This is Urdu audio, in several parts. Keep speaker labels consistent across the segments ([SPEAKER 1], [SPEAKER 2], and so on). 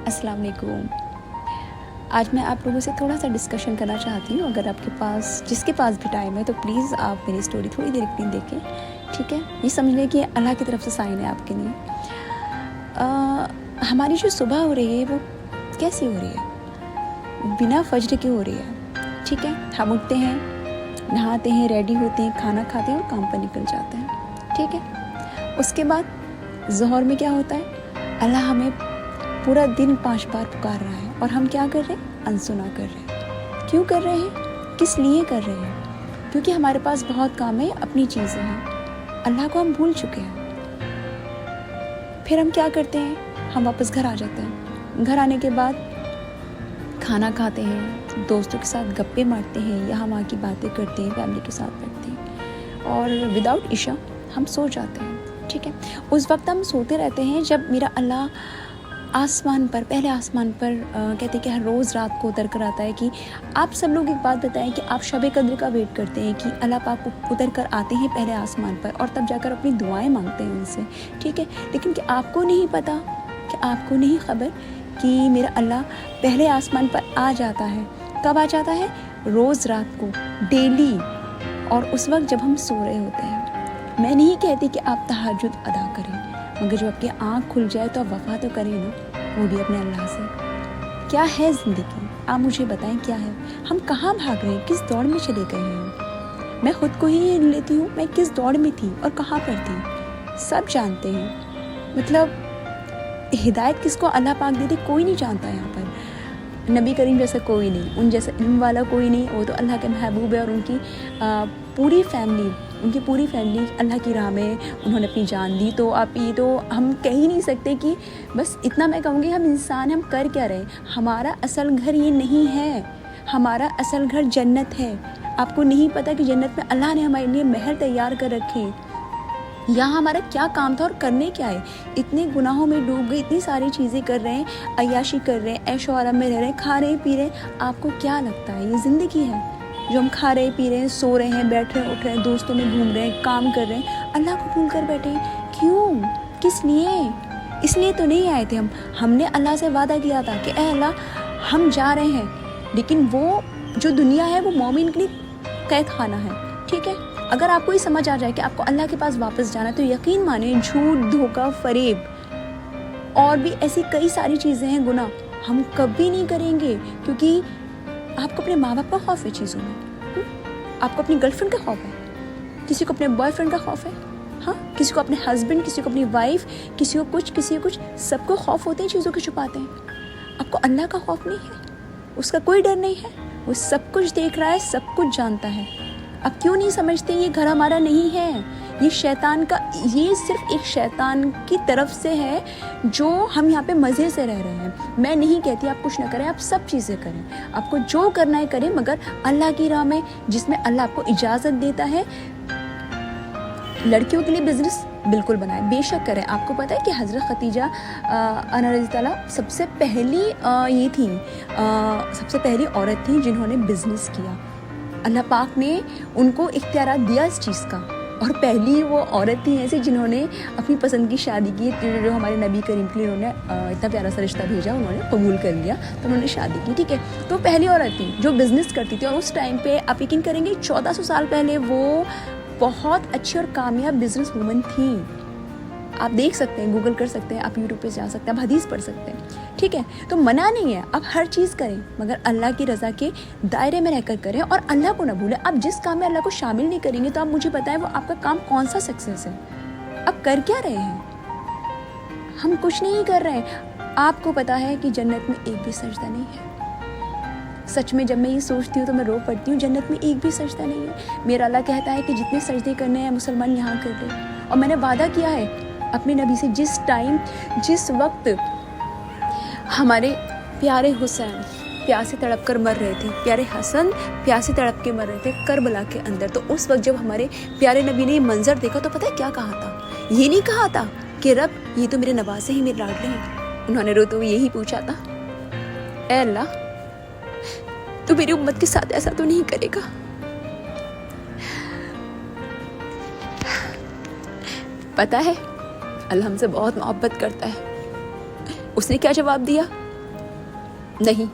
[SPEAKER 1] السلام علیکم. آج میں آپ لوگوں سے تھوڑا سا ڈسکشن کرنا چاہتی ہوں. اگر آپ کے پاس جس کے پاس بھی ٹائم ہے تو پلیز آپ میری اسٹوری تھوڑی دیر کے لیے دیکھیں, ٹھیک ہے. یہ سمجھ لیں کہ اللہ کی طرف سے سائن ہے آپ کے لیے. ہماری جو صبح ہو رہی ہے وہ کیسی ہو رہی ہے؟ بنا فجر کے ہو رہی ہے, ٹھیک ہے. ہم اٹھتے ہیں, نہاتے ہیں, ریڈی ہوتے ہیں, کھانا کھاتے ہیں اور کام پر نکل جاتے ہیں, ٹھیک ہے. اس کے بعد ظہر میں کیا ہوتا ہے؟ اللہ ہمیں پورا دن 5 بار پکار رہا ہے اور ہم کیا کر رہے ہیں؟ انسنا کر رہے ہیں. کیوں کر رہے ہیں؟ کس لیے کر رہے ہیں؟ کیونکہ ہمارے پاس بہت کام ہے, اپنی چیزیں ہیں, اللہ کو ہم بھول چکے ہیں. پھر ہم کیا کرتے ہیں؟ ہم واپس گھر آ جاتے ہیں. گھر آنے کے بعد کھانا کھاتے ہیں, دوستوں کے ساتھ گپے مارتے ہیں, یہاں وہاں کی باتیں کرتے ہیں, فیملی کے ساتھ بیٹھتے ہیں اور وداؤٹ عشاء ہم سو جاتے ہیں, ٹھیک ہے. اس وقت ہم سوتے رہتے ہیں جب میرا اللہ آسمان پر, پہلے آسمان پر کہتے ہیں کہ ہر روز رات کو اتر کر آتا ہے. کہ آپ سب لوگ ایک بات بتائیں کہ آپ شب قدر کا ویٹ کرتے ہیں کہ اللہ پاک اتر کر آتے ہیں پہلے آسمان پر اور تب جا کر اپنی دعائیں مانگتے ہیں ان سے, ٹھیک ہے. لیکن کہ آپ کو نہیں پتہ, کہ آپ کو نہیں خبر کہ میرا اللہ پہلے آسمان پر آ جاتا ہے. کب آ جاتا ہے؟ روز رات کو, ڈیلی, اور اس وقت جب ہم سو رہے ہوتے ہیں. میں نہیں کہتی کہ آپ تہجد ادا کریں, مگر جب آپ کی آنکھ کھل جائے تو آپ وفا تو کریں نا, وہ بھی اپنے اللہ سے. کیا ہے زندگی؟ آپ مجھے بتائیں کیا ہے؟ ہم کہاں بھاگ رہے ہیں؟ کس دوڑ میں چلے گئے ہیں؟ میں خود کو ہی لیتی ہوں, میں کس دوڑ میں تھی اور کہاں پر تھی, سب جانتے ہیں. مطلب ہدایت کس کو اللہ پاک دیتے کوئی نہیں جانتا یہاں پر. نبی کریم جیسا کوئی نہیں, ان جیسا علم والا کوئی نہیں, وہ تو اللہ کے محبوب ہے. اور ان کی پوری فیملی اللہ کی راہ میں انہوں نے اپنی جان دی. تو آپ یہ تو ہم کہہ ہی نہیں سکتے کہ بس اتنا میں کہوں گی ہم انسان ہم کر کیا رہے ہیں. ہمارا اصل گھر یہ نہیں ہے, ہمارا اصل گھر جنت ہے. آپ کو نہیں پتہ کہ جنت میں اللہ نے ہمارے لیے محل تیار کر رکھے. یہاں ہمارا کیا کام تھا اور کرنے کیا ہے؟ اتنے گناہوں میں ڈوب گئے, اتنی ساری چیزیں کر رہے ہیں, عیاشی کر رہے ہیں, عیش و آرام میں رہ رہے ہیں, کھا رہے ہیں, پی رہے ہیں. آپ کو کیا لگتا ہے یہ زندگی ہے جو ہم کھا رہے ہیں, پی رہے ہیں, سو رہے ہیں, بیٹھ رہے ہیں, اٹھ رہے ہیں, دوستوں میں گھوم رہے ہیں, کام کر رہے ہیں, اللہ کو بھول کر بیٹھے ہیں؟ کیوں؟ کس لیے؟ اس لیے تو نہیں آئے تھے ہم نے اللہ سے وعدہ کیا تھا کہ اے اللہ ہم جا رہے ہیں, لیکن وہ جو دنیا ہے وہ مومن کے لیے قید خانہ ہے, ٹھیک ہے. اگر آپ کو یہ سمجھ آ جائے کہ آپ کو اللہ کے پاس واپس جانا ہے تو یقین مانیں جھوٹ, دھوکہ, فریب اور بھی ایسی کئی ساری چیزیں ہیں, گناہ ہم کبھی نہیں کریں گے. کیونکہ آپ کو اپنے ماں باپ کا خوف ہے چیزوں میں, آپ کو اپنی گرل فرینڈ کا خوف ہے, کسی کو اپنے بوائے فرینڈ کا خوف ہے, ہاں, کسی کو اپنے ہسبینڈ, کسی کو اپنی وائف, کسی کو کچھ, سب کو خوف ہوتے ہیں, چیزوں کے چھپاتے ہیں. آپ کو اللہ کا خوف نہیں ہے, اس کا کوئی ڈر نہیں ہے, وہ سب کچھ دیکھ رہا ہے, سب کچھ جانتا ہے. اب کیوں نہیں سمجھتے یہ گھر ہمارا نہیں ہے, یہ شیطان کا, یہ صرف ایک شیطان کی طرف سے ہے جو ہم یہاں پہ مزے سے رہ رہے ہیں. میں نہیں کہتی آپ کچھ نہ کریں, آپ سب چیزیں کریں, آپ کو جو کرنا ہے کریں, مگر اللہ کی راہ میں, جس میں اللہ آپ کو اجازت دیتا ہے. لڑکیوں کے لیے بزنس بالکل بنائیں, بے شک کریں. آپ کو پتہ ہے کہ حضرت خدیجہ عنہا رضی تعالیٰ سب سے پہلی عورت تھیں جنہوں نے بزنس کیا. اللہ پاک نے ان کو اختیارات دیا اس چیز کا, اور پہلی وہ عورت تھی ایسی جنہوں نے اپنی پسند کی شادی کی. جو ہمارے نبی کریم کے لیے انہوں نے اتنا پیارا سا رشتہ بھیجا, انہوں نے قبول کر لیا, تو انہوں نے شادی کی, ٹھیک ہے. تو پہلی عورت تھی جو بزنس کرتی تھی, اور اس ٹائم پہ آپ یقین کریں گے 1400 سال پہلے وہ بہت اچھی اور کامیاب بزنس وومن تھی. آپ دیکھ سکتے ہیں, گوگل کر سکتے ہیں, آپ یوٹیوب پہ جا سکتے ہیں, آپ حدیث پڑھ سکتے ہیں, ٹھیک ہے. تو منع نہیں ہے, آپ ہر چیز کریں, مگر اللہ کی رضا کے دائرے میں رہ کر کریں اور اللہ کو نہ بھولیں. آپ جس کام میں اللہ کو شامل نہیں کریں گے تو آپ مجھے بتائیں وہ آپ کا کام کون سا سکسیس ہے؟ آپ کر کیا رہے ہیں؟ ہم کچھ نہیں کر رہے ہیں. آپ کو پتہ ہے کہ جنت میں ایک بھی سجدہ نہیں ہے. سچ میں جب میں یہ سوچتی ہوں تو میں رو پڑتی ہوں, جنت میں ایک بھی سجدہ نہیں ہے. میرا اللہ کہتا ہے کہ جتنے سجدے کرنے ہیں مسلمان یہاں کر لیں, اور میں نے وعدہ کیا ہے اپنے نبی سے, جس وقت ہمارے پیارے حسین پیاسے تڑپ کر مر رہے تھے, پیارے حسن پیاسے تڑپ کے مر رہے تھے کربلا کے اندر, تو اس وقت جب ہمارے پیارے نبی نے یہ منظر دیکھا تو پتہ ہے کیا کہا تھا؟ یہ نہیں کہا تھا کہ رب یہ تو میرے نواسے ہی میرے لاڈلے ہیں. انہوں نے روتے ہوئے یہی پوچھا تھا, اے اللہ تو میری امت کے ساتھ ایسا تو نہیں کرے گا؟ پتہ ہے اللہ ہم سے بہت محبت کرتا ہے. اس نے کیا جواب دیا؟ نہیں،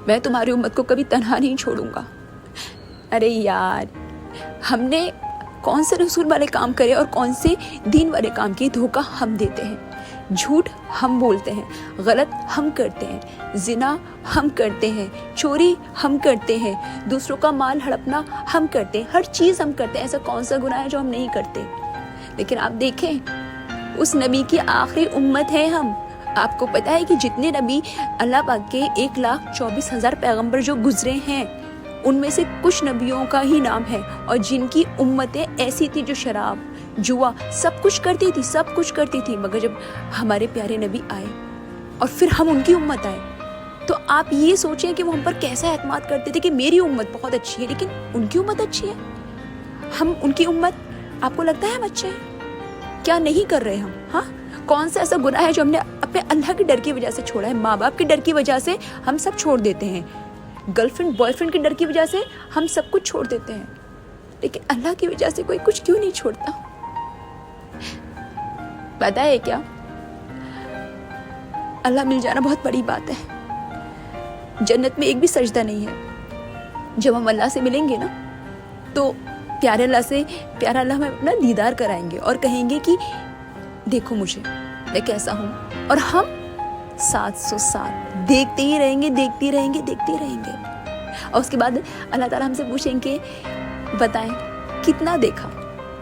[SPEAKER 1] میں تمہاری امت کو کبھی تنہا نہیں چھوڑوں گا۔ ارے یار، ہم نے کون سے رسول والے کام کرے اور کون سے دین والے کام کیے؟ دھوکہ ہم دیتے ہیں، جھوٹ ہم بولتے ہیں، غلط ہم کرتے ہیں، زنا ہم کرتے ہیں، چوری ہم کرتے ہیں، دوسروں کا مال ہڑپنا ہم کرتے ہیں، ہر چیز ہم کرتے ہیں۔ ایسا کون سا گناہ ہے جو ہم نہیں کرتے؟ لیکن آپ دیکھیں، اس نبی کی آخری امت ہے ہم۔ آپ کو پتہ ہے کہ جتنے نبی اللہ پاک کے 1,24,000 پیغمبر جو گزرے ہیں، ان میں سے کچھ نبیوں کا ہی نام ہے، اور جن کی امتیں ایسی تھی جو شراب، جوا، سب کچھ کرتی تھی، مگر جب ہمارے پیارے نبی آئے اور پھر ہم ان کی امت آئے، تو آپ یہ سوچیں کہ وہ ہم پر کیسا اعتماد کرتے تھے کہ میری امت بہت اچھی ہے، لیکن ان کی امت اچھی ہے، ہم ان کی امت، آپ کو لگتا ہے ہم اچھے ہیں؟ کیا نہیں کر رہے ہم؟ ہاں، کون سا ایسا گناہ ہے جو ہم نے اپنے اللہ کے ڈر کی وجہ سے چھوڑا ہے؟ ماں باپ کے ڈر کی وجہ سے ہم سب چھوڑ دیتے ہیں، گرل فرینڈ بوائے فرینڈ کے ڈر کی وجہ سے ہم سب کچھ چھوڑ دیتے ہیں، لیکن اللہ کی وجہ سے کوئی کچھ کیوں نہیں چھوڑتا؟ پتہ ہے کیا؟ اللہ مل جانا بہت بڑی بات ہے۔ جنت میں ایک بھی سجدہ نہیں ہے۔ جب ہم اللہ سے ملیں گے نا، تو پیارا اللہ ہمیں اپنا دیدار کرائیں گے اور کہیں گے کہ دیکھو مجھے، میں کیسا ہوں، اور ہم 700 سال دیکھتے ہی رہیں گے۔ اور اس کے بعد اللہ تعالیٰ ہم سے پوچھیں کہ بتائیں کتنا دیکھا؟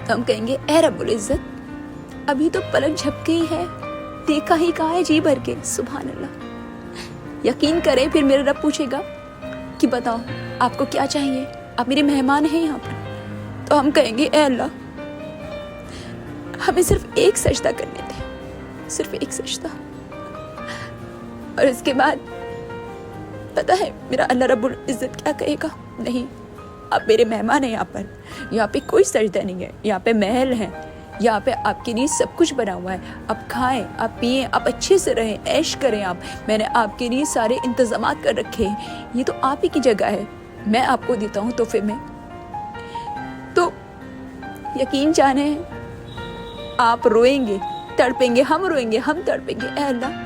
[SPEAKER 1] تو ہم کہیں گے اے رب العزت، ابھی تو پلک جھپکے ہی ہے، دیکھا ہی کہاں ہے جی بھر کے۔ سبحان اللہ۔ یقین کریں، پھر میرا رب پوچھے گا کہ بتاؤ آپ کو کیا چاہیے، آپ میرے مہمان ہیں یہاں پر۔ تو ہم کہیں گے اے اللہ، ہمیں صرف ایک سجدہ کرنے دے، صرف ایک سجدہ۔ اور اس کے بعد پتہ ہے میرا اللہ رب العزت کیا کہے گا؟ نہیں، آپ میرے مہمان ہیں یہاں پہ کوئی سجدہ نہیں ہے، یہاں پہ محل ہے، یہاں پہ آپ کے لیے سب کچھ بنا ہوا ہے، آپ کھائیں، آپ پئیں، آپ اچھے سے رہیں، عیش کریں، میں نے آپ کے لیے سارے انتظامات کر رکھے ہیں، یہ تو آپ ہی کی جگہ ہے، میں آپ کو دیتا ہوں تحفے میں۔ تو یقین جانیں، آپ روئیں گے، تڑپیں گے، ہم روئیں گے، ہم تڑپیں گے، اے اللہ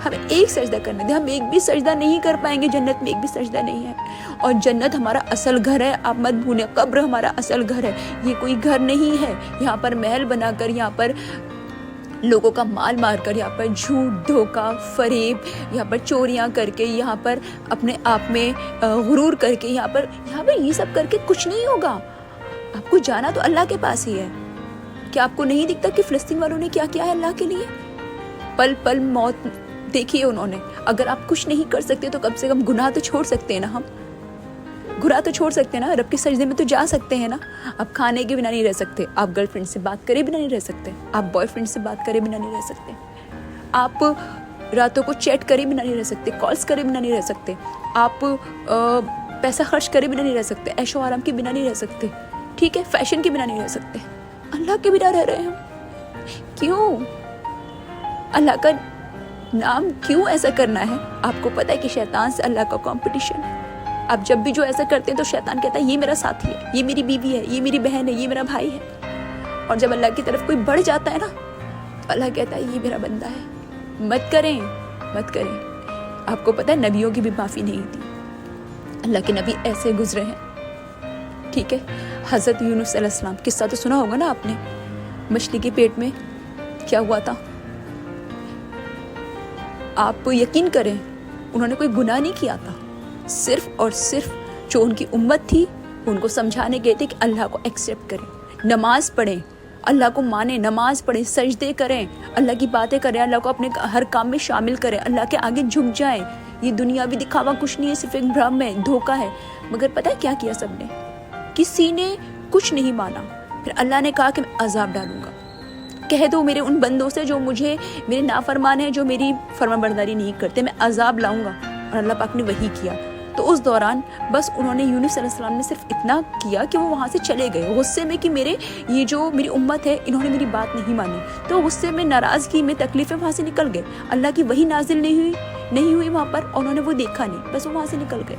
[SPEAKER 1] ہمیں ایک سجدہ کرنے دے۔ ہم ایک بھی سجدہ نہیں کر پائیں گے، جنت میں ایک بھی سجدہ نہیں ہے، اور جنت ہمارا اصل گھر ہے، آپ مت بھولیں، قبر ہمارا اصل گھر ہے، یہ کوئی گھر نہیں ہے یہاں پر محل بنا کر، یہاں پر لوگوں کا مال مار کر، یہاں پر جھوٹ، دھوکہ، فریب، یہاں پر چوریاں کر کے، یہاں پر اپنے آپ میں غرور کر کے، یہاں پر یہ سب کر کے کچھ نہیں ہوگا۔ آپ کو جانا تو اللہ کے پاس ہی ہے۔ کیا آپ کو نہیں دکھتا کہ فلسطین والوں نے کیا کیا ہے اللہ کے لیے؟ پل پل موت دیکھی ہے انہوں نے۔ اگر آپ کچھ نہیں کر سکتے تو کم سے کم گناہ تو چھوڑ سکتے ہیں نا، ہم گناہ تو چھوڑ سکتے ہیں نا، رب کے سجدے میں تو جا سکتے ہیں نا۔ آپ کھانے کے بنا نہیں رہ سکتے، آپ گرل فرینڈ سے بات کرے بنا نہیں رہ سکتے، آپ بوائے فرینڈ سے بات کرے بنا نہیں رہ سکتے، آپ راتوں کو چیٹ کرے بنا نہیں رہ سکتے، کالز کرے بنا نہیں رہ سکتے، آپ پیسہ خرچ کرے بنا نہیں رہ سکتے، عیش و آرام کے بنا نہیں رہ سکتے، ٹھیک ہے، فیشن کے بنا نہیں رہ سکتے، اللہ کے بنا رہ رہے ہیں ہم۔ کیوں؟ اللہ کا نام کیوں ایسا کرنا ہے؟ آپ کو پتہ ہے کہ شیطان سے اللہ کا کمپٹیشن ہے۔ آپ جب بھی جو ایسا کرتے ہیں تو شیطان کہتا ہے یہ میرا ساتھی ہے، یہ میری بیوی ہے، یہ میری بہن ہے، یہ میرا بھائی ہے، اور جب اللہ کی طرف کوئی بڑھ جاتا ہے نا تو اللہ کہتا ہے یہ میرا بندہ ہے، مت کریں۔ آپ کو پتہ ہے نبیوں کی بھی معافی نہیں تھی، اللہ کے نبی ایسے گزرے ہیں، ٹھیک ہے۔ حضرت یونس علیہ السلام قصہ تو سنا ہوگا نا آپ نے، مچھلی کے پیٹ میں کیا ہوا تھا؟ آپ یقین کریں انہوں نے کوئی گناہ نہیں کیا تھا، صرف اور صرف جو ان کی امت تھی ان کو سمجھانے گئے تھے کہ اللہ کو ایکسیپٹ کریں، نماز پڑھیں، اللہ کو مانیں، نماز پڑھیں، سجدے کریں، اللہ کی باتیں کریں، اللہ کو اپنے ہر کام میں شامل کریں، اللہ کے آگے جھک جائیں۔ یہ دنیاوی دکھاوا کچھ نہیں ہے، صرف ایک بھرم ہے، دھوکہ ہے۔ مگر پتہ ہے کیا کیا سب نے؟ کسی نے کچھ نہیں مانا۔ پھر اللہ نے کہا کہ میں عذاب ڈالوں گا، کہہ دو میرے ان بندوں سے جو مجھے میرے نافرمان ہیں، جو میری فرمانبرداری نہیں کرتے، میں عذاب لاؤں گا۔ اور اللہ پاک نے وہی کیا۔ تو اس دوران بس انہوں نے یونس علیہ السلام نے صرف اتنا کیا کہ وہ وہاں سے چلے گئے غصے میں کہ یہ جو میری امت ہے انہوں نے میری بات نہیں مانی، تو غصے میں، ناراضگی میں، تکلیفیں وہاں سے نکل گئے۔ اللہ کی وہی نازل نہیں ہوئی وہاں پر، اور انہوں نے وہ دیکھا نہیں، بس وہ وہاں سے نکل گئے۔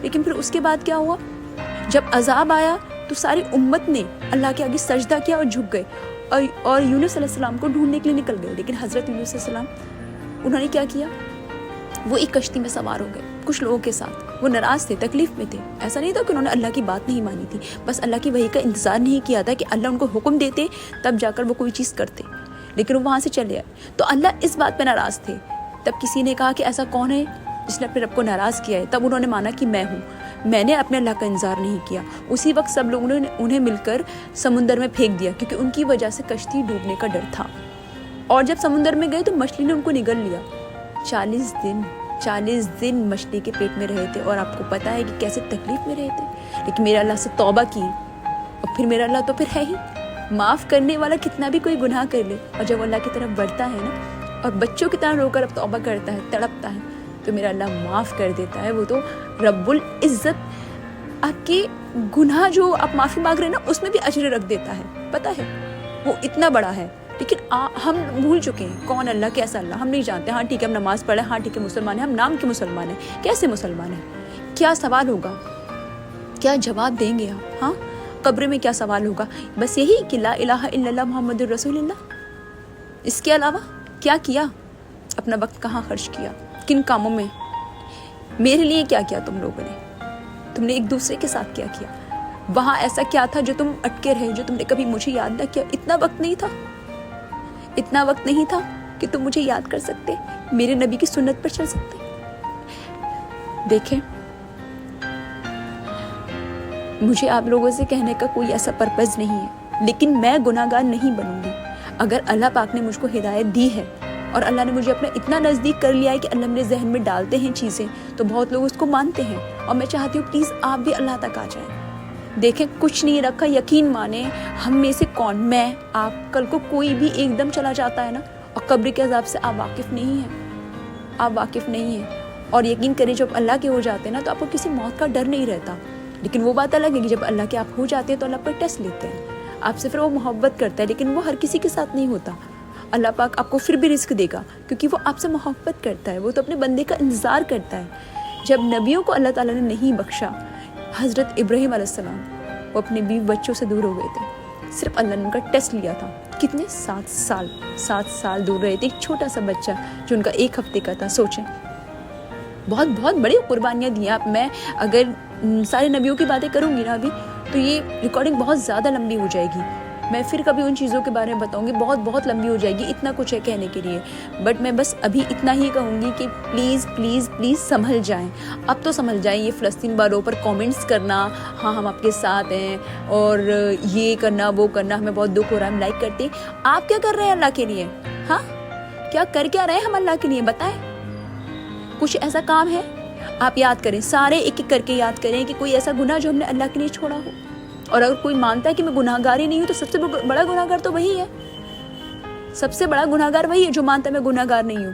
[SPEAKER 1] لیکن پھر اس کے بعد کیا ہوا؟ جب عذاب آیا تو ساری امت نے اللہ کے آگے سجدہ کیا اور جھک گئے، اور یونس علیہ السلام کو ڈھونڈنے کے لیے نکل گئے۔ لیکن حضرت یونس علیہ السلام انہوں نے کیا کیا؟ وہ ایک کشتی میں سوار ہو گئے کچھ لوگوں کے ساتھ. وہ ناراض تھے, تکلیف میں تھے. ایسا نہیں تھا کہ انہوں نے اللہ کی بات نہیں مانی تھی, بس اللہ کی وحی کا انتظار نہیں کیا تھا کہ اللہ ان کو حکم دیتے تب جا کر وہ کوئی چیز کرتے, لیکن وہ وہاں سے چلے آئے. تو اللہ اس بات پہ ناراض تھے. تب کسی نے کہا کہ ایسا کون ہے جس نے اپنے رب کو ناراض کیا ہے؟ تب انہوں نے مانا کہ میں ہوں, میں نے اپنے اللہ کا انتظار نہیں کیا. اسی وقت سب لوگوں نے انہیں مل کر سمندر میں پھینک دیا, کیونکہ ان کی وجہ سے کشتی ڈوبنے کا ڈر تھا. اور جب سمندر میں گئے تو مچھلی نے ان کو نگل لیا. 40 دن مچھلی کے پیٹ میں رہے تھے, اور آپ کو پتا ہے کہ کیسے تکلیف میں رہے تھے. لیکن میرے اللہ سے توبہ کی, اور پھر میرا اللہ تو پھر ہے ہی معاف کرنے والا. کتنا بھی کوئی گناہ کر لے, اور جب اللہ کی طرف بڑھتا ہے نا, اور بچوں کی طرح رو کر اب توبہ کرتا ہے, تڑپتا ہے, تو میرا اللہ معاف کر دیتا ہے. وہ تو رب العزت آپ کے گناہ جو آپ معافی مانگ رہے ہیں نا, اس میں بھی اجر رکھ دیتا ہے. پتہ ہے وہ اتنا بڑا ہے. لیکن ہم بھول چکے ہیں کون اللہ, کیسا اللہ ہم نہیں جانتے. ہاں ٹھیک ہے, ہم نماز پڑھیں, ہاں ٹھیک ہے مسلمان ہیں, ہم نام کے مسلمان ہیں. کیسے مسلمان ہیں؟ کیا سوال ہوگا, کیا جواب دیں گے آپ؟ ہاں قبر میں کیا سوال ہوگا؟ بس یہی کہ لا الہ الا اللہ محمد الرسول اللہ. اس کے علاوہ کیا کیا؟ اپنا وقت کہاں خرچ کیا, کن کاموں میں؟ میرے لیے کیا کیا تم لوگوں نے؟ تم نے ایک دوسرے کے ساتھ کیا کیا؟ وہاں ایسا کیا تھا جو تم اٹکے رہے, جو تم نے کبھی مجھے یاد نہ کیا؟ اتنا وقت نہیں تھا, اتنا وقت نہیں تھا کہ تم مجھے یاد کر سکتے, میرے نبی کی سنت پر چل سکتے. دیکھیں, مجھے آپ لوگوں سے کہنے کا کوئی ایسا پرپز نہیں ہے, لیکن میں گناہ گار نہیں بنوں گی. اگر اللہ پاک نے مجھ کو ہدایت دی ہے, اور اللہ نے مجھے اپنا اتنا نزدیک کر لیا ہے کہ اللہ میرے ذہن میں ڈالتے ہیں چیزیں, تو بہت لوگ اس کو مانتے ہیں. اور میں چاہتی ہوں پلیز آپ بھی اللہ تک آ جائیں. دیکھیں کچھ نہیں رکھا, یقین مانیں ہم میں سے کون, میں آپ, کل کو کوئی بھی ایک دم چلا جاتا ہے نا, اور قبر کے عذاب سے آپ واقف نہیں ہیں, آپ واقف نہیں ہیں. اور یقین کریں جب اللہ کے ہو جاتے ہیں نا, تو آپ کو کسی موت کا ڈر نہیں رہتا. لیکن وہ بات الگ ہے کہ جب اللہ کے آپ ہو جاتے ہیں تو اللہ پر ٹیسٹ لیتے ہیں آپ سے, پھر وہ محبت کرتا ہے. لیکن وہ ہر کسی کے ساتھ نہیں ہوتا. اللہ پاک آپ کو پھر بھی رزق دے گا, کیونکہ وہ آپ سے محبت کرتا ہے. وہ تو اپنے بندے کا انتظار کرتا ہے. جب نبیوں کو اللہ تعالیٰ نے نہیں بخشا, حضرت ابراہیم علیہ السلام وہ اپنے بیوی بچوں سے دور ہو گئے تھے. صرف اللہ نے ان کا ٹیسٹ لیا تھا. کتنے 7 سال دور رہے تھے. ایک چھوٹا سا بچہ جو ان کا 1 ہفتے کا تھا. سوچیں, بہت بڑی قربانیاں دی آپ. میں اگر سارے نبیوں کی باتیں کروں گی نا ابھی, تو یہ ریکارڈنگ بہت زیادہ لمبی ہو جائے گی. میں پھر کبھی ان چیزوں کے بارے میں بتاؤں گی, بہت لمبی ہو جائے گی. اتنا کچھ ہے کہنے کے لیے, بٹ میں بس ابھی اتنا ہی کہوں گی کہ پلیز سنبھل جائیں. اب تو سنبھل جائیں. یہ فلسطین والوں پر کامنٹس کرنا, ہاں ہم آپ کے ساتھ ہیں, اور یہ کرنا وہ کرنا, ہمیں بہت دکھ ہو رہا ہے, ہم لائک کرتے ہیں. آپ کیا کر رہے ہیں اللہ کے لیے؟ ہاں کیا رہے ہیں ہم اللہ کے لیے؟ بتائیں. کچھ ایسا کام ہے آپ یاد کریں, سارے ایک ایک کر کے یاد کریں کہ کوئی ایسا گناہ جو ہم نے اللہ کے لیے چھوڑا ہو. اور اگر کوئی مانتا ہے کہ میں گناہ گار ہی نہیں ہوں, تو سب سے بڑا گناہ گار تو وہی ہے. سب سے بڑا گناہ گار وہی ہے جو مانتا ہے میں گناہ گار نہیں ہوں.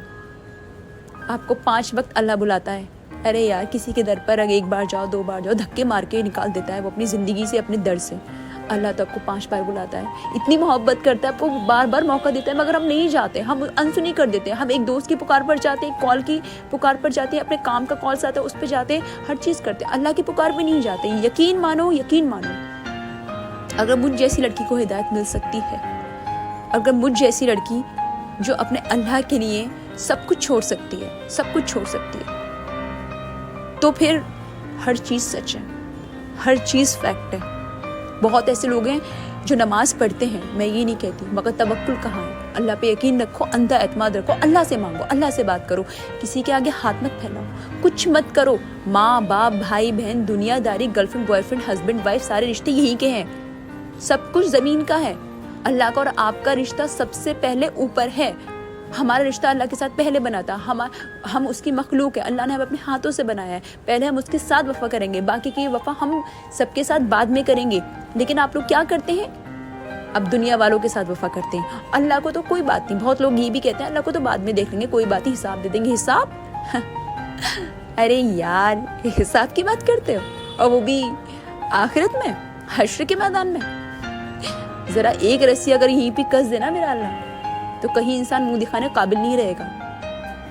[SPEAKER 1] آپ کو 5 وقت اللہ بلاتا ہے. ارے یار, کسی کے در پر اگر 1 بار جاؤ 2 بار جاؤ, دھکے مار کے نکال دیتا ہے وہ اپنی زندگی سے, اپنے در سے. اللہ تو آپ کو 5 بار بلاتا ہے. اتنی محبت کرتا ہے, آپ کو بار موقع دیتا ہے, مگر ہم نہیں جاتے, ہم انسنی کر دیتے ہیں. ہم ایک دوست کی پکار پر جاتے ہیں, کال کی پکار پر جاتے ہیں, اپنے کام کا کالس آتا ہے اس پہ جاتے ہیں, ہر چیز کرتے ہیں. اللہ کی پکار پہ نہیں جاتے. یقین مانو اگر مجھ جیسی لڑکی کو ہدایت مل سکتی ہے, اگر مجھ جیسی لڑکی جو اپنے اللہ کے لیے سب کچھ چھوڑ سکتی ہے, تو پھر ہر چیز سچ ہے, ہر چیز فیکٹ ہے. بہت ایسے لوگ ہیں جو نماز پڑھتے ہیں, میں یہ نہیں کہتی, مگر توکل کہاں ہے؟ اللہ پہ یقین رکھو, اندھا اعتماد رکھو, اللہ سے مانگو, اللہ سے بات کرو, کسی کے آگے ہاتھ مت پھیلاؤ, کچھ مت کرو. ماں باپ بھائی بہن دنیا داری, girl friend boy friend husband wife, سارے رشتے یہی کے ہیں. سب کچھ زمین کا ہے. اللہ کا اور آپ کا رشتہ سب سے پہلے اوپر ہے. ہمارا رشتہ اللہ کے ساتھ پہلے بنا تھا. ہم اس کی مخلوق ہے, اللہ نے ہمیں اپنے ہاتھوں سے بنایا ہے. پہلے ہم اس کے ساتھ وفا کریں گے, باقی کی وفا ہم سب کے ساتھ بعد میں کریں گے. لیکن آپ لوگ کیا کرتے ہیں؟ اب دنیا والوں کے ساتھ وفا کرتے ہیں. اللہ کو تو کوئی بات نہیں. بہت لوگ یہ بھی کہتے ہیں اللہ کو تو بعد میں دیکھ لیں گے, کوئی بات نہیں, حساب دے دیں گے. حساب ارے یار, حساب کی بات کرتے ہو, اور وہ بھی آخرت میں, حشر کے میدان میں. ذرا ایک رسی اگر یہیں پہ کس دینا میرا اللہ, تو کہیں انسان منہ دکھانے قابل نہیں رہے گا.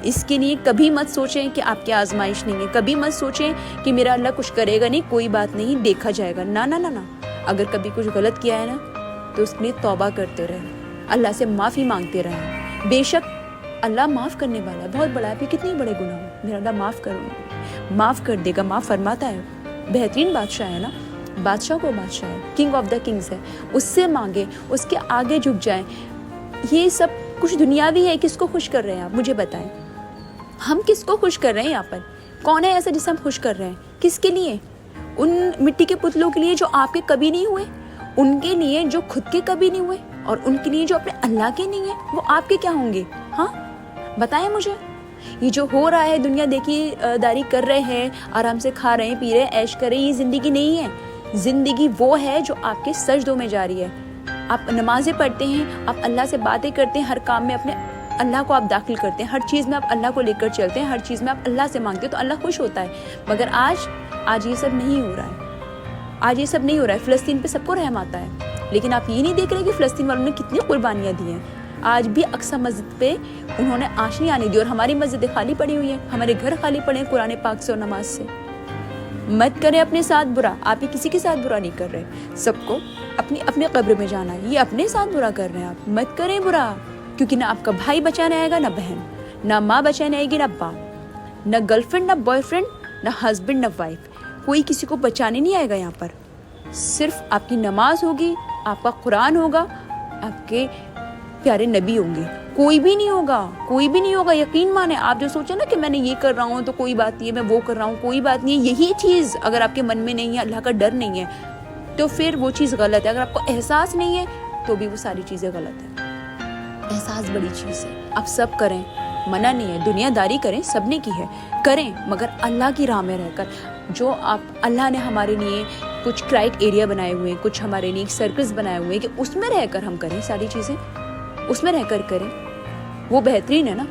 [SPEAKER 1] اس کے لیے کبھی مت سوچیں کہ آپ کی آزمائش نہیں ہے, کبھی مت سوچیں کہ میرا اللہ کچھ کرے گا نہیں, کوئی بات نہیں, دیکھا جائے گا. نہ. اگر کبھی کچھ غلط کیا ہے نا, تو اس کے لیے توبہ کرتے رہیں, اللہ سے معافی مانگتے رہیں. بے شک اللہ معاف کرنے والا ہے, بہت بڑا ہے. پھر کتنے بڑے گناہ ہو, میرا اللہ معاف کر دے گا، معاف فرماتا ہے. بہترین بادشاہ ہے نا، بادشاہ کو بادشاہ ہے، کنگ آف دا کنگز ہے. اس سے مانگے، اس کے آگے جھک جائیں. یہ سب کچھ دنیاوی ہے. کس کو خوش کر رہے ہیں آپ مجھے بتائیں؟ ہم کس کو خوش کر رہے ہیں یہاں پر؟ کون ہے ایسا جسے ہم خوش کر رہے ہیں؟ کس کے لیے؟ ان مٹی کے پتلوں کے لیے جو آپ کے کبھی نہیں ہوئے، ان کے لیے جو خود کے کبھی نہیں ہوئے، اور ان کے لیے جو اپنے اللہ کے نہیں ہیں، وہ آپ کے کیا ہوں گے؟ ہاں بتائیں مجھے. یہ جو ہو رہا ہے، دنیا دیکھی داری کر رہے ہیں، آرام سے کھا رہے ہیں، پی رہے ہیں، عیش کر رہے ہیں، یہ زندگی نہیں ہے. زندگی وہ ہے جو آپ کے سجدوں میں جاری ہے. آپ نمازیں پڑھتے ہیں، آپ اللہ سے باتیں کرتے ہیں، ہر کام میں اپنے اللہ کو آپ داخل کرتے ہیں، ہر چیز میں آپ اللہ کو لے کر چلتے ہیں، ہر چیز میں آپ اللہ سے مانگتے ہیں، تو اللہ خوش ہوتا ہے. مگر آج یہ سب نہیں ہو رہا ہے. آج یہ سب نہیں ہو رہا ہے. فلسطین پہ سب کو رحم آتا ہے، لیکن آپ یہ نہیں دیکھ رہے کہ فلسطین والوں نے کتنی قربانیاں دی ہیں. آج بھی اقصی مسجد پہ انہوں نے آنچ نہیں آنے دی، اور ہماری مسجدیں خالی پڑی ہوئی ہیں، ہمارے گھر خالی پڑے ہیں قرآن پاک سے اور نماز سے. مت کریں اپنے ساتھ برا. آپ ہی کسی کے ساتھ برا نہیں کر رہے. سب کو اپنے قبر میں جانا ہے. یہ اپنے ساتھ برا کر رہے ہیں آپ. مت کریں برا، کیونکہ نہ آپ کا بھائی بچانے آئے گا، نہ بہن، نہ ماں بچانے آئے گی، نہ باپ، نہ گرل فرینڈ، نہ بوائے فرینڈ، نہ ہسبینڈ، نہ وائف. کوئی کسی کو بچانے نہیں آئے گا یہاں پر. صرف آپ کی نماز ہوگی، آپ کا قرآن ہوگا، آپ کے پیارے نبی ہوں گے. کوئی بھی نہیں ہوگا، کوئی بھی نہیں ہوگا. یقین مانیں. آپ جو سوچیں نا کہ میں نے یہ کر رہا ہوں تو کوئی بات نہیں ہے، میں وہ کر رہا ہوں کوئی بات نہیں ہے، یہی چیز اگر آپ کے من میں نہیں ہے، اللہ کا ڈر نہیں ہے، تو پھر وہ چیز غلط ہے. اگر آپ کو احساس نہیں ہے تو بھی وہ ساری چیزیں غلط ہیں. احساس بڑی چیز ہے. آپ سب کریں، منع نہیں ہے. دنیا داری کریں، سب نے کی ہے، کریں، مگر اللہ کی راہ میں رہ کر. جو اللہ نے ہمارے لیے کچھ کرائٹ ایریا بنائے ہوئے ہیں، کچھ ہمارے لیے سرکلز بنائے ہوئے ہیں کہ اس میں رہ کر ہم کریں ساری چیزیں، اس میں رہ کر کریں. وہ بہترین ہے نا.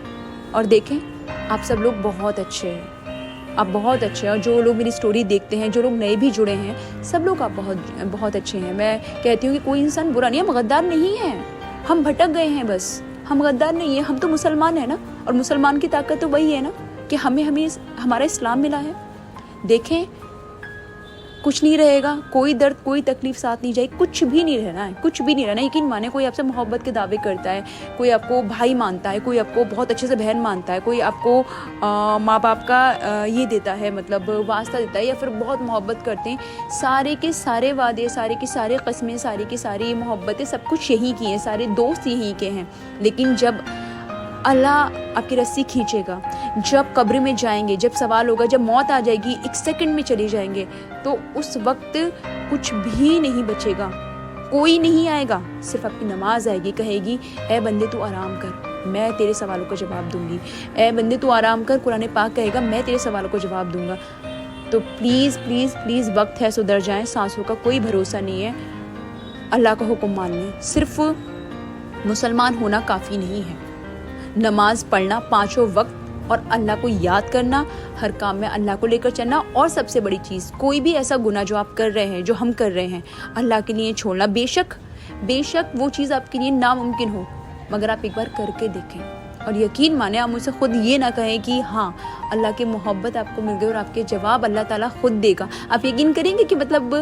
[SPEAKER 1] اور دیکھیں آپ سب لوگ بہت اچھے ہیں، آپ بہت اچھے ہیں. اور جو لوگ میری سٹوری دیکھتے ہیں، جو لوگ نئے بھی جڑے ہیں، سب لوگ آپ بہت اچھے ہیں. میں کہتی ہوں کہ کوئی انسان برا نہیں ہے، ہم غدار نہیں ہیں. ہم بھٹک گئے ہیں بس، ہم غدار نہیں ہیں. ہم تو مسلمان ہیں نا، اور مسلمان کی طاقت تو وہی ہے نا کہ ہمیں ہمارا اسلام ملا ہے. دیکھیں کچھ نہیں رہے گا، کوئی درد کوئی تکلیف ساتھ نہیں جائے، کچھ بھی نہیں رہنا ہے، کچھ بھی نہیں رہنا. یقین مانے کوئی آپ سے محبت کے دعوے کرتا ہے، کوئی آپ کو بھائی مانتا ہے، کوئی آپ کو بہت اچھے سے بہن مانتا ہے، کوئی آپ کو ماں باپ کا یہ دیتا ہے، مطلب واسطہ دیتا ہے، یا پھر بہت محبت کرتے ہیں. سارے کے سارے وعدے، سارے کی سارے قسمیں، ساری کی ساری محبتیں، سب کچھ یہی کی ہیں، سارے دوست یہی کے ہیں. لیکن جب اللہ آپ کی رسی کھینچے گا، جب قبر میں جائیں گے، جب سوال ہوگا، جب موت آ جائے گی، 1 سیکنڈ میں چلی جائیں گے، تو اس وقت کچھ بھی نہیں بچے گا، کوئی نہیں آئے گا. صرف آپ کی نماز آئے گی، کہے گی اے بندے تو آرام کر، میں تیرے سوالوں کا جواب دوں گی. اے بندے تو آرام کر، قرآن پاک کہے گا میں تیرے سوالوں کا جواب دوں گا. تو پلیز پلیز پلیز وقت ہے سدھر جائیں. سانسوں کا کوئی بھروسہ نہیں ہے. اللہ کا حکم مان لیں. صرف مسلمان ہونا کافی نہیں ہے. نماز پڑھنا 5 وقت، اور اللہ کو یاد کرنا، ہر کام میں اللہ کو لے کر چلنا. اور سب سے بڑی چیز، کوئی بھی ایسا گناہ جو آپ کر رہے ہیں، جو ہم کر رہے ہیں، اللہ کے لیے چھوڑنا. بے شک وہ چیز آپ کے لیے ناممکن ہو، مگر آپ ایک بار کر کے دیکھیں. اور یقین مانیں، آپ مجھ سے خود یہ نہ کہیں کہ ہاں اللہ کی محبت آپ کو مل گئی اور آپ کے جواب اللہ تعالیٰ خود دے گا. آپ یقین کریں گے کہ مطلب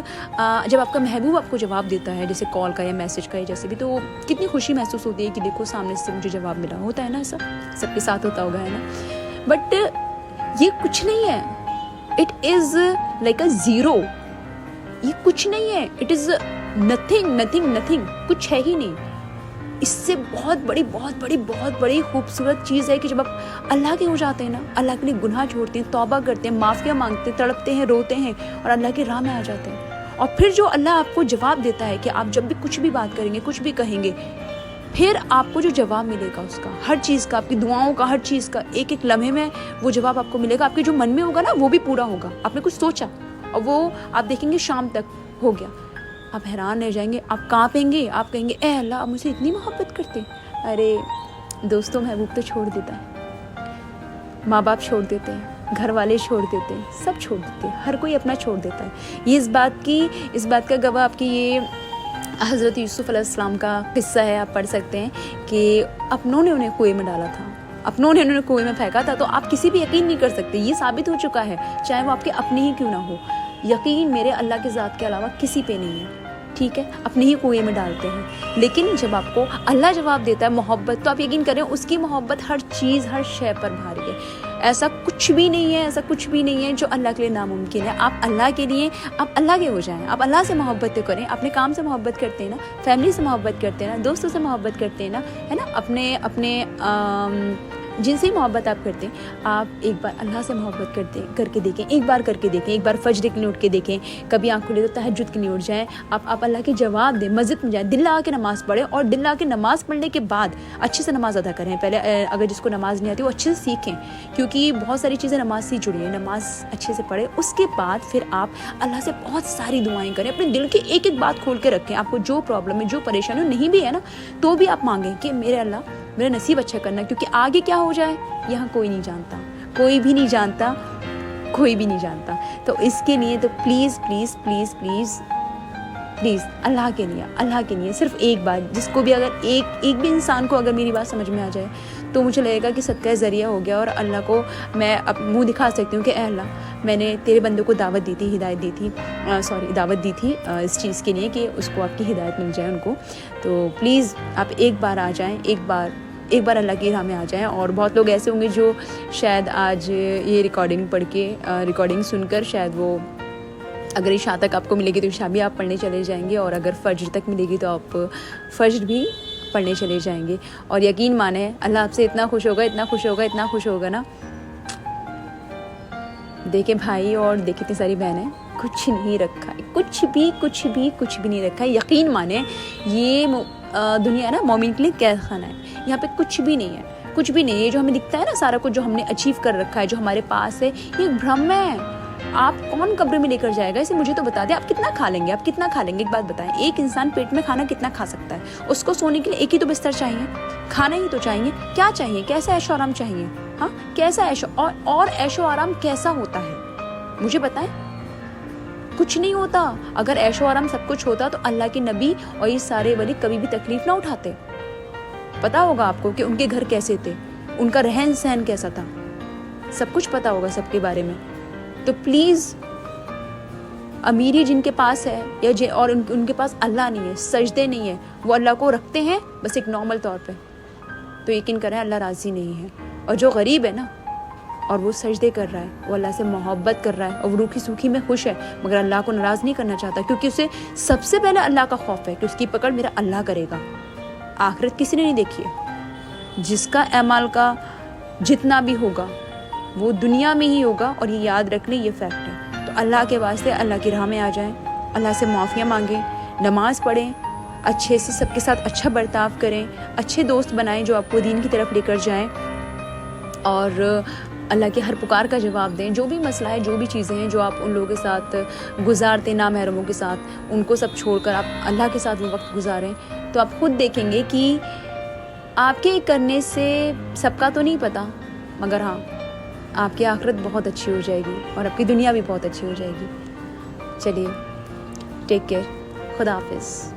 [SPEAKER 1] جب آپ کا محبوب آپ کو جواب دیتا ہے، جیسے کال کا یا میسج کا یا جیسے بھی، تو کتنی خوشی محسوس ہوتی ہے کہ دیکھو سامنے سے مجھے جواب ملا. ہوتا ہے نا ایسا، سب کے ساتھ ہوتا ہوگا، ہے نا. بٹ یہ کچھ نہیں ہے. It is like a zero. یہ کچھ نہیں ہے. It is nothing. کچھ ہے ہی نہیں. اس سے بہت بڑی خوبصورت چیز ہے کہ جب آپ اللہ کے ہو جاتے ہیں نا، اللہ کے لیے گناہ چھوڑتے ہیں، توبہ کرتے ہیں، معافیاں مانگتے ہیں، تڑپتے ہیں، روتے ہیں، اور اللہ کی راہ میں آ جاتے ہیں. اور پھر جو اللہ آپ کو جواب دیتا ہے کہ آپ جب بھی کچھ بھی بات کریں گے، کچھ بھی کہیں گے، پھر آپ کو جو جواب ملے گا اس کا، ہر چیز کا، آپ کی دعاؤں کا، ہر چیز کا، ایک لمحے میں وہ جواب آپ کو ملے گا. آپ کے جو من میں ہوگا نا، وہ بھی پورا ہوگا. آپ نے کچھ سوچا اور وہ آپ دیکھیں گے شام تک ہو گیا. آپ حیران رہ جائیں گے، آپ کانپیں گے، آپ کہیں گے اے اللہ آپ مجھ سے اتنی محبت کرتے ہیں. ارے دوستوں، محبوب تو چھوڑ دیتا ہے، ماں باپ چھوڑ دیتے ہیں، گھر والے چھوڑ دیتے ہیں، سب چھوڑ دیتے ہیں، ہر کوئی اپنا چھوڑ دیتا ہے. یہ اس بات کا گواہ آپ کی یہ حضرت یوسف علیہ السلام کا قصہ ہے. آپ پڑھ سکتے ہیں کہ اپنوں نے انہیں کنویں میں ڈالا تھا، اپنوں نے انہیں کنویں میں پھینکا تھا. تو آپ کسی بھی یقین نہیں کر سکتے. یہ ثابت ہو چکا ہے، چاہے وہ آپ کے اپنے ہی کیوں نہ ہو. یقین میرے اللہ کی ذات کے علاوہ کسی پہ نہیں ہے. ٹھیک ہے، اپنے ہی کنویں میں ڈالتے ہیں. لیکن جب آپ کو اللہ جواب دیتا ہے محبت، تو آپ یقین کریں اس کی محبت ہر چیز، ہر شے پر بھاری ہے. ایسا کچھ کچھ بھی نہیں ہے، ایسا کچھ بھی نہیں ہے جو اللہ کے لیے ناممکن ہے. آپ اللہ کے لیے، آپ اللہ کے ہو جائیں. آپ اللہ سے محبت کریں، اپنے کام سے محبت کرتے ہیں نا، فیملی سے محبت کرتے ہیں نا، دوستوں سے محبت کرتے ہیں نا، ہے نا، اپنے جن سے محبت آپ کرتے ہیں، آپ ایک بار اللہ سے محبت کر کے دیکھیں، ایک بار کر کے دیکھیں، ایک بار فجر کے لیے اٹھ کے دیکھیں، کبھی آنکھ کھلے تو تہجد کے لیے اٹھ جائیں. آپ اللہ کے جواب دیں، مسجد میں جائیں، دل لگا کے نماز پڑھیں، اور دل لگا کے نماز پڑھنے کے بعد اچھے سے نماز ادا کریں. پہلے اگر جس کو نماز نہیں آتی وہ اچھے سے سیکھیں، کیونکہ بہت ساری چیزیں نماز سے جڑی ہیں. نماز اچھے سے پڑھیں، اس کے بعد پھر آپ اللہ سے بہت ساری دعائیں کریں. اپنے دل کی ایک ایک بات کھول کے رکھیں. آپ کو جو پرابلم ہے، جو پریشانی نہیں بھی ہے نا، تو بھی آپ مانگیں کہ میرے اللہ میرا نصیب اچھا کرنا، کیونکہ آگے کیا ہو جائے یہاں کوئی نہیں جانتا، کوئی بھی نہیں جانتا، کوئی بھی نہیں جانتا. تو اس کے لیے تو please please please please please اللہ کے لیے صرف ایک بار، جس کو بھی اگر ایک بھی انسان کو اگر میری بات سمجھ میں آ جائے تو مجھے لگے گا کہ صدقہ ذریعہ ہو گیا، اور اللہ کو میں منہ دکھا سکتی ہوں کہ اے اللہ میں نے تیرے بندوں کو دعوت دی تھی، دعوت دی تھی اس چیز کے لیے کہ اس کو آپ کی ہدایت مل جائے ان کو. تو پلیز آپ ایک بار آ جائیں، ایک بار اللہ کی راہ میں آ جائیں. اور بہت لوگ ایسے ہوں گے جو شاید آج یہ ریکارڈنگ سن کر شاید وہ اگر عشاء تک آپ کو ملے گی تو عشاء بھی آپ پڑھنے چلے جائیں گے، اور اگر فجر تک ملے گی تو آپ فجر بھی پڑھنے چلے جائیں گے. اور یقین مانیں اللہ آپ سے اتنا خوش ہوگا نا. دیکھیں بھائی اور دیکھیں اتنی ساری بہنیں، کچھ نہیں رکھا ہے، کچھ بھی نہیں رکھا ہے. یقین مانیں یہ دنیا ہے نا مومن کے لیے قید خانہ ہے. یہاں پہ کچھ بھی نہیں ہے. یہ جو ہمیں دکھتا ہے نا سارا کچھ جو ہم نے اچیو کر رکھا ہے، جو ہمارے پاس ہے، یہ ایک بھرم ہے. آپ کون قبر میں لے کر جائے گا اسے؟ مجھے تو بتا دیں آپ کتنا کھا لیں گے. ایک بات بتائیں، ایک انسان پیٹ میں کھانا کتنا کھا سکتا ہے؟ اس کو سونے کے لیے ایک ہی تو بستر چاہیے، کھانا ہی تو چاہیے. کیا چاہیے؟ کیسا عیش و آرام چاہیے؟ ہاں کیسا عیش اور عیش و آرام کیسا ہوتا ہے مجھے بتائیں. کچھ نہیں ہوتا. اگر عیش و آرام سب کچھ ہوتا تو اللہ کے نبی اور یہ سارے ولی کبھی بھی تکلیف نہ اٹھاتے. پتا ہوگا آپ کو کہ ان کے گھر کیسے تھے، ان کا رہن سہن کیسا تھا، سب کچھ پتا ہوگا سب کے بارے میں. تو پلیز امیری جن کے پاس ہے یا اور ان کے پاس اللہ نہیں ہے، سجدے نہیں ہے، وہ اللہ کو رکھتے ہیں بس ایک نارمل طور پہ، تو یقین کریں اللہ راضی نہیں ہے. اور جو غریب ہے نا اور وہ سجدے کر رہا ہے، وہ اللہ سے محبت کر رہا ہے، اور وہ روکھی سوکھی میں خوش ہے، مگر اللہ کو ناراض نہیں کرنا چاہتا، کیونکہ اسے سب سے پہلے اللہ کا خوف ہے کہ اس کی پکڑ میرا اللہ کرے گا. آخرت کسی نے نہیں دیکھی ہے. جس کا اعمال کا جتنا بھی ہوگا وہ دنیا میں ہی ہوگا، اور یہ یاد رکھ لیں، یہ فیکٹ ہے. تو اللہ کے واسطے اللہ کی راہ میں آ جائیں، اللہ سے معافیاں مانگیں، نماز پڑھیں، اچھے سے سب کے ساتھ اچھا برتاؤ کریں، اچھے دوست بنائیں جو آپ کو دین کی طرف لے کر جائیں، اور اللہ کے ہر پکار کا جواب دیں. جو بھی مسئلہ ہے، جو بھی چیزیں ہیں جو آپ ان لوگوں کے ساتھ گزارتے نامحرموں کے ساتھ، ان کو سب چھوڑ کر آپ اللہ کے ساتھ وہ وقت گزاریں، تو آپ خود دیکھیں گے کہ آپ کے کرنے سے سب کا تو نہیں پتہ، مگر ہاں آپ کی آخرت بہت اچھی ہو جائے گی، اور آپ کی دنیا بھی بہت اچھی ہو جائے گی. چلیے ٹیک کیئر، خدا حافظ.